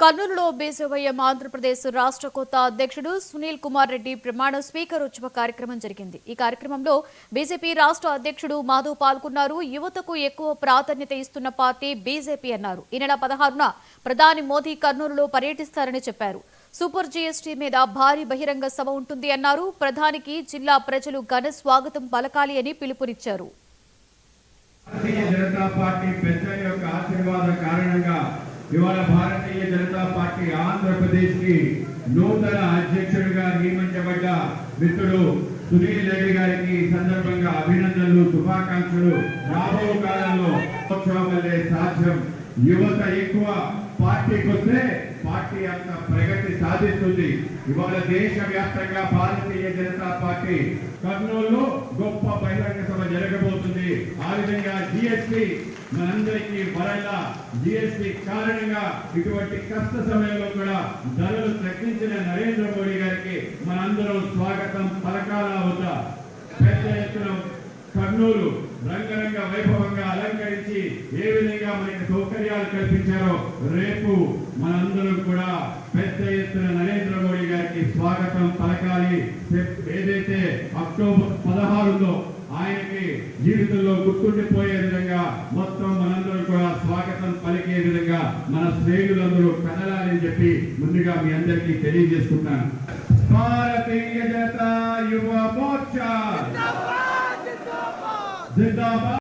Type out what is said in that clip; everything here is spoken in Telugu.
కర్నూలులో బీజేవైఎం ఆంధ్రప్రదేశ్ రాష్ట్ర కొత్త అధ్యక్షుడు సునీల్ కుమార్ రెడ్డి ప్రమాణ స్వీకారోత్సవ కార్యక్రమం జరిగింది. ఈ కార్యక్రమంలో బీజేపీ రాష్ట్ర అధ్యక్షుడు మాధవ్ పాల్గొన్నారు. యువతకు ఎక్కువ ప్రాధాన్యత ఇస్తున్న పార్టీ బీజేపీ అన్నారు. ఈ నెల 16న ప్రధాని మోదీ కర్నూలులో పర్యటిస్తారని చెప్పారు. సూపర్ జీఎస్టీ మీద భారీ బహిరంగ సభ ఉంటుంది అన్నారు. ప్రధానికి జిల్లా ప్రజలు ఘన స్వాగతం పలకాలి అని పిలుపునిచ్చారు. ఇవాళ భారతీయ జనతా పార్టీ ఆంధ్రప్రదేశ్ కి నూతన అధ్యక్షుడిగా నియమించబడ్డ మిత్రుడు సునీల్ రెడ్డి గారికి సందర్భంగా అభినందనలు, శుభాకాంక్షలు. రాబో కాలంలో వల్లే సాధ్యం. యువత ఎక్కువ పార్టీకి వస్తే పార్టీ అంత ప్రగతి సాధిస్తుంది. ఇవాళ దేశవ్యాప్తంగా భారతీయ జనతా పార్టీ కర్నూలులో గొప్ప బహిరంగ సభ జరగబోతుంది. ఆ విధంగా జిఎస్టీ మనందరికీ వరల్లా జిఎస్టీ కారణంగా ఇటువంటి కష్ట సమయంలో కూడా ధరలు తగ్గించిన నరేంద్ర మోడీ గారికి మనందరం స్వాగతం పలకాలా వద్దా? పెద్ద ఎత్తున కర్నూలు రంగరంగ వైభవంగా అలంకరించి ఏ విధంగా మనకి సౌకర్యాలు కల్పించారో రేపు మనందరం కూడా పెద్ద ఎత్తున నరేంద్ర మోడీ గారికి స్వాగతం పలకాలి. ఏదైతే అక్టోబర్ 16తో ఆయనకి జీవితంలో గుర్తుండిపోయే విధంగా మొత్తం మనందరం కూడా స్వాగతం పలికే విధంగా మన శ్రేణులందరూ కదలాలని చెప్పి ముందుగా మీ అందరికీ తెలియజేస్తున్నాను. భారతీయ జనతా యువ మోర్చా జిందాబాద్.